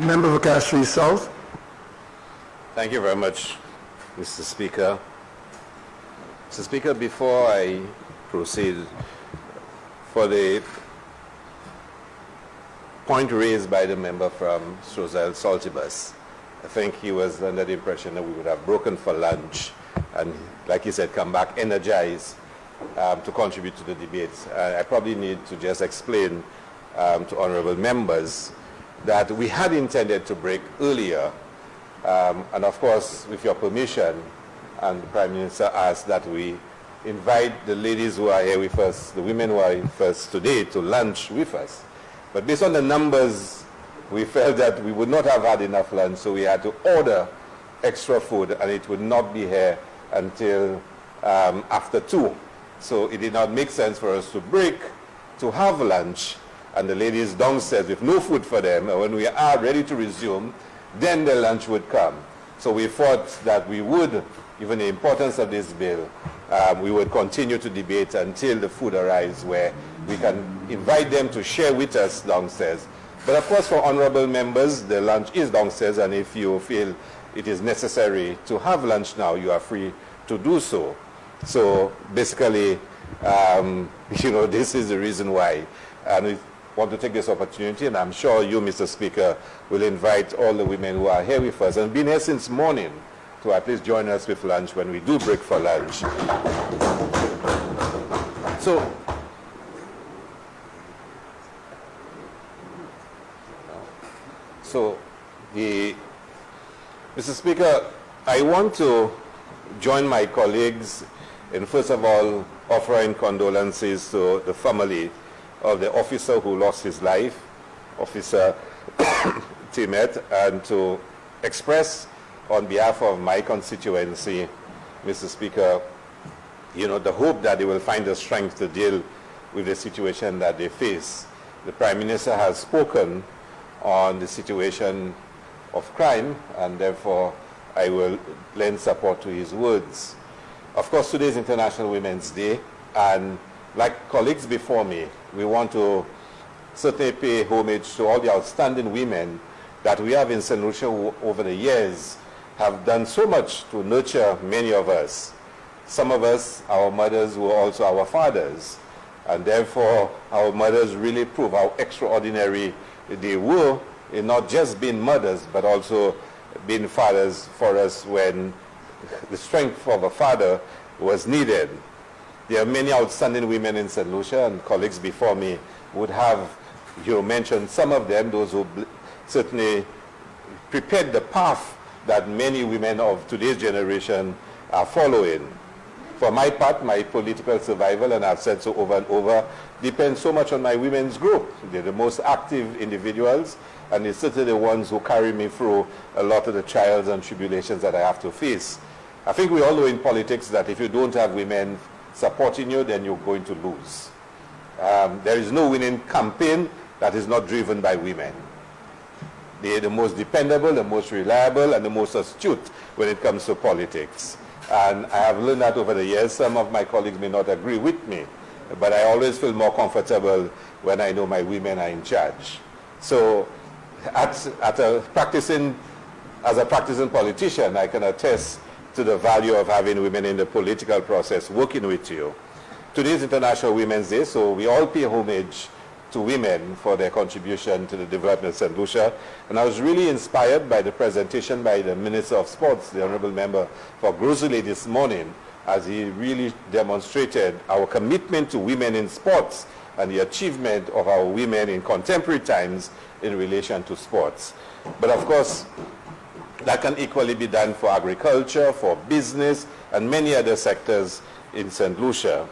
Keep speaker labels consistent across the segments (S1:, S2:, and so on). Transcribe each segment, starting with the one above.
S1: Member for Castries South.
S2: Thank you very much, Mr. Speaker. Mr. Speaker, before I proceed, for the point raised by the member from Strozel Saltibus, I think he was under the impression that we would have broken for lunch and, like he said, come back energized to contribute to the debates. I probably need to just explain to honorable members that we had intended to break earlier, and of course, with your permission, and the Prime Minister asked that we invite the ladies who are here with us, the women who are with us today, to lunch with us. But based on the numbers, we felt that we would not have had enough lunch, so we had to order extra food, and it would not be here until after 2. So it did not make sense for us to break, to have lunch, and the ladies downstairs with no food for them, and when we are ready to resume, then the lunch would come. So we thought that we would, given the importance of this bill, we would continue to debate until the food arrives where we can invite them to share with us downstairs. But of course, for honorable members, the lunch is downstairs, and if you feel it is necessary to have lunch now, you are free to do so. So basically, this is the reason why. And we want to take this opportunity, and I'm sure you, Mr. Speaker, will invite all the women who are here with us and been here since morning to at least join us with lunch when we do break for lunch. Mr. Speaker, I want to join my colleagues in, first of all, offering condolences to the family of the officer who lost his life, Officer Timet, and to express on behalf of my constituency, Mr. Speaker, the hope that they will find the strength to deal with the situation that they face. The Prime Minister has spoken on the situation of crime, and therefore I will lend support to his words. Of course, today is International Women's Day, and like colleagues before me, we want to certainly pay homage to all the outstanding women that we have in St. Lucia who over the years have done so much to nurture many of us. Some of us, our mothers, were also our fathers, and therefore our mothers really prove how extraordinary they were in not just being mothers, but also being fathers for us when the strength of a father was needed. There are many outstanding women in St. Lucia, and colleagues before me would have mentioned some of them, those who certainly prepared the path that many women of today's generation are following. For my part, my political survival, and I've said so over and over, depends so much on my women's group. They're the most active individuals, and they're certainly the ones who carry me through a lot of the trials and tribulations that I have to face. I think we all know in politics that if you don't have women supporting you, then you're going to lose. There is no winning campaign that is not driven by women. They're the most dependable, the most reliable, and the most astute when it comes to politics. And I have learned that over the years. Some of my colleagues may not agree with me, but I always feel more comfortable when I know my women are in charge. So as a practicing politician, I can attest to the value of having women in the political process working with you. Today is International Women's Day, so we all pay homage to women for their contribution to the development of St. Lucia. And I was really inspired by the presentation by the Minister of Sports, the Honorable Member for Grosley this morning, as he really demonstrated our commitment to women in sports and the achievement of our women in contemporary times in relation to sports. But of course, that can equally be done for agriculture, for business, and many other sectors in St. Lucia.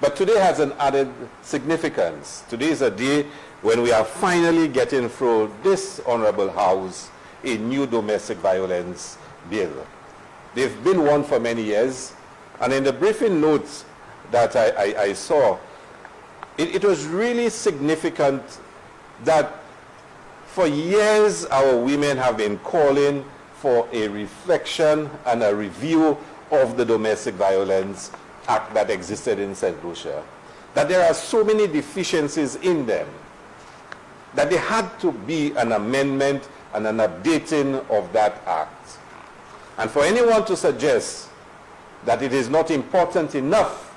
S2: But today has an added significance. Today is a day when we are finally getting through this Honorable House a new domestic violence bill. They've been one for many years, and in the briefing notes that I saw, it was really significant that for years our women have been calling for a reflection and a review of the domestic violence act that existed in St. Lucia, that there are so many deficiencies in them, that there had to be an amendment and an updating of that act. And for anyone to suggest that it is not important enough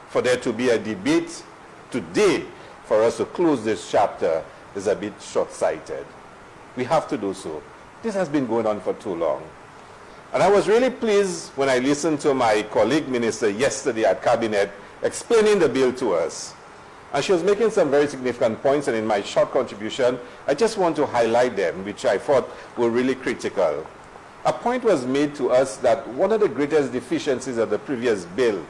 S2: for there to be a debate today for us to close this chapter is a bit short-sighted. We have to do so. This has been going on for too long. And I was really pleased when I listened to my colleague minister yesterday at Cabinet explaining the bill to us. And she was making some very significant points, and in my short contribution, I just want to highlight them, which I thought were really critical. A point was made to us that one of the greatest deficiencies of the previous bill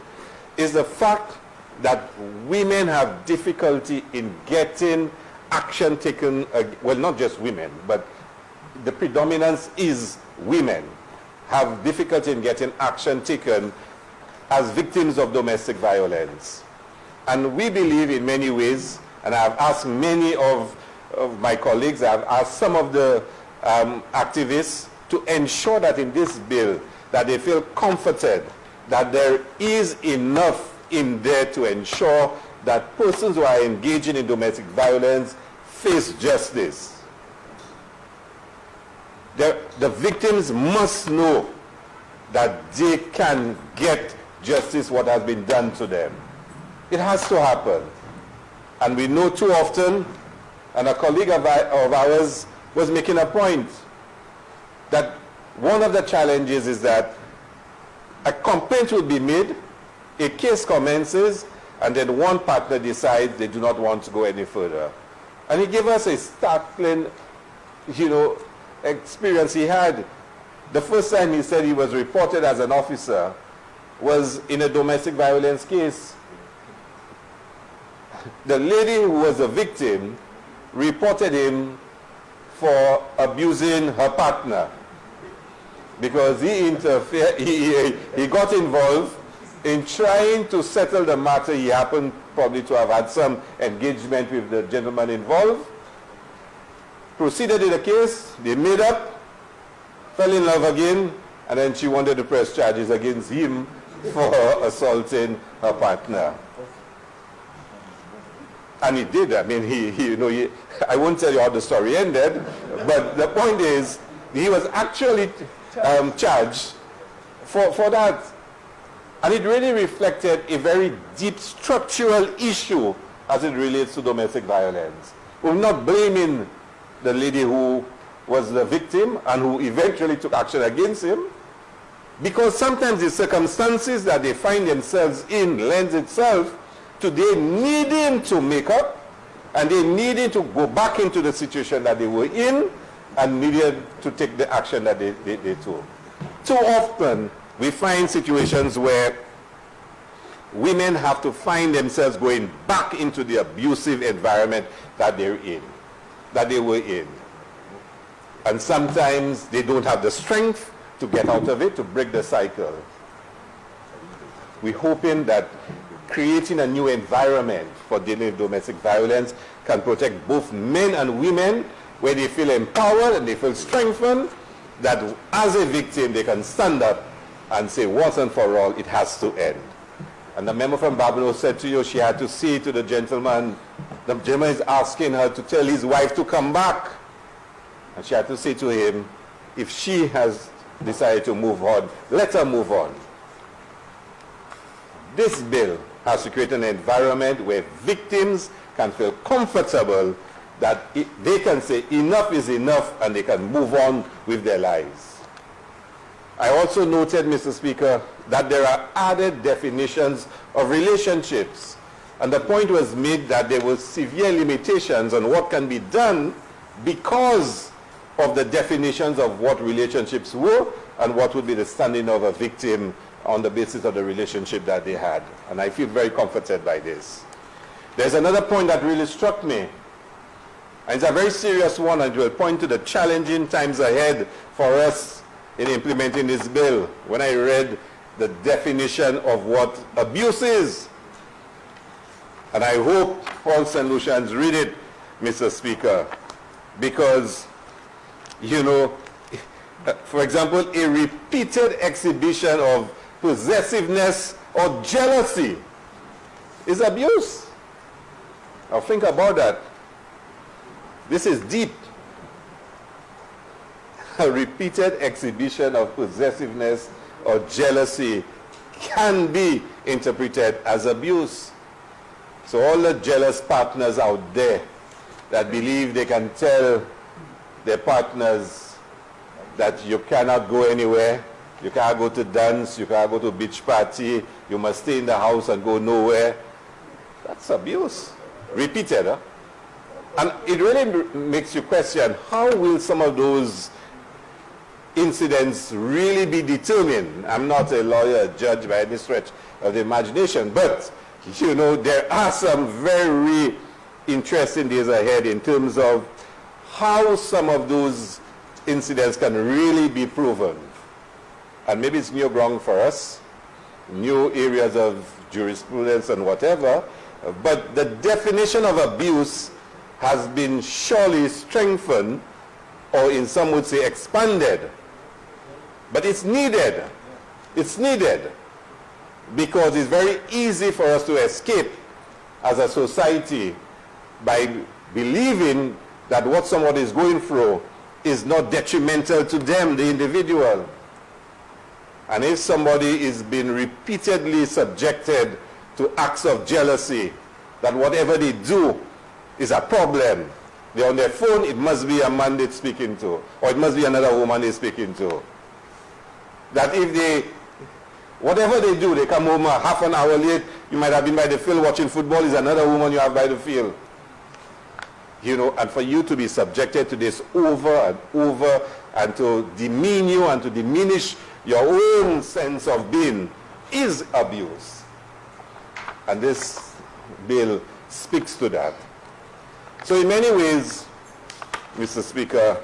S2: is the fact that women have difficulty in getting action taken, well, not just women, but the predominance is women have difficulty in getting action taken as victims of domestic violence. And we believe in many ways, and I've asked many of my colleagues, I've asked some of the activists to ensure that in this bill that they feel comforted that there is enough in there to ensure that persons who are engaging in domestic violence face justice. The victims must know that they can get justice what has been done to them. It has to happen. And we know too often, and a colleague of ours was making a point, that one of the challenges is that a complaint will be made, a case commences, and then one partner decides they do not want to go any further. And he gave us a startling, experience he had. The first time he said he was reported as an officer was in a domestic violence case. The lady who was a victim reported him for abusing her partner because he interfered, he got involved in trying to settle the matter. He happened probably to have had some engagement with the gentleman involved, proceeded in the case, they made up, fell in love again, and then she wanted to press charges against him for assaulting her partner. And he did. I mean, I won't tell you how the story ended, but the point is, he was actually charged for that. And it really reflected a very deep structural issue as it relates to domestic violence. We're not blaming the lady who was the victim and who eventually took action against him, because sometimes the circumstances that they find themselves in lends itself to they needing to make up, and they needing to go back into the situation that they were in and needed to take the action that they took. Too often we find situations where women have to find themselves going back into the abusive environment that they're in, that they were in. And sometimes they don't have the strength to get out of it, to break the cycle. We're hoping that creating a new environment for dealing with domestic violence can protect both men and women, where they feel empowered and they feel strengthened, that as a victim they can stand up and say once and for all it has to end. And the member from Babylon said to you she had to say to the gentleman is asking her to tell his wife to come back. And she had to say to him, if she has decided to move on, let her move on. This bill has to create an environment where victims can feel comfortable that they can say enough is enough and they can move on with their lives. I also noted, Mr. Speaker, that there are added definitions of relationships. And the point was made that there were severe limitations on what can be done because of the definitions of what relationships were and what would be the standing of a victim on the basis of the relationship that they had. And I feel very comforted by this. There's another point that really struck me. And it's a very serious one, and it will point to the challenging times ahead for us in implementing this bill. When I read the definition of what abuse is, and I hope Paul St. Lucians read it, Mr. Speaker, because, for example, a repeated exhibition of possessiveness or jealousy is abuse. Now think about that. This is deep. a repeated exhibition of possessiveness or jealousy can be interpreted as abuse. So all the jealous partners out there that believe they can tell their partners that you cannot go anywhere, you can't go to dance, you can't go to beach party, you must stay in the house and go nowhere, that's abuse. Repeated, huh? And it really makes you question, how will some of those incidents really be determined? I'm not a lawyer, a judge by any stretch of the imagination, but you know, there are some very interesting days ahead in terms of how some of those incidents can really be proven. And maybe it's new ground for us, new areas of jurisprudence and whatever, but the definition of abuse has been surely strengthened, or in some would say expanded. But it's needed. It's needed because it's very easy for us to escape as a society by believing that what somebody is going through is not detrimental to them, the individual. And if somebody is being repeatedly subjected to acts of jealousy, that whatever they do is a problem. They're on their phone, it must be a man they're speaking to, or it must be another woman they're speaking to. That if they, whatever they do, they come home half an hour late, you might have been by the field watching football, is another woman you have by the field. You know, and for you to be subjected to this over and over, and to demean you and to diminish your own sense of being is abuse. And this bill speaks to that. So in many ways, Mr. Speaker,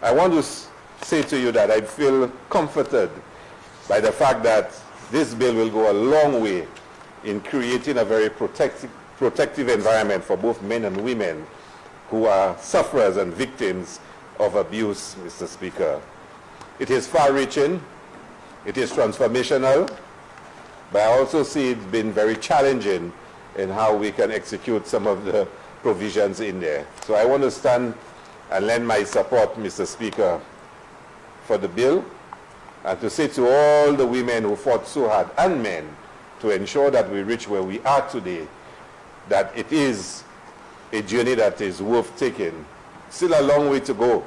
S2: I want to say to you that I feel comforted by the fact that this bill will go a long way in creating a very protective environment for both men and women who are sufferers and victims of abuse, Mr. Speaker. It is far-reaching, it is transformational, but I also see it being very challenging in how we can execute some of the provisions in there. So I want to stand and lend my support, Mr. Speaker, for the bill, and to say to all the women who fought so hard, and men, to ensure that we reach where we are today, that it is a journey that is worth taking. Still a long way to go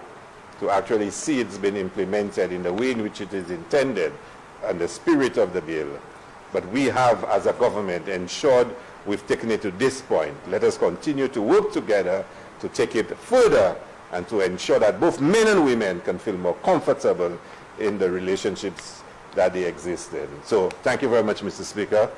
S2: to actually see it's been implemented in the way in which it is intended and the spirit of the bill. But we have, as a government, ensured we've taken it to this point. Let us continue to work together to take it further and to ensure that both men and women can feel more comfortable in the relationships that they exist in. So thank you very much, Mr. Speaker.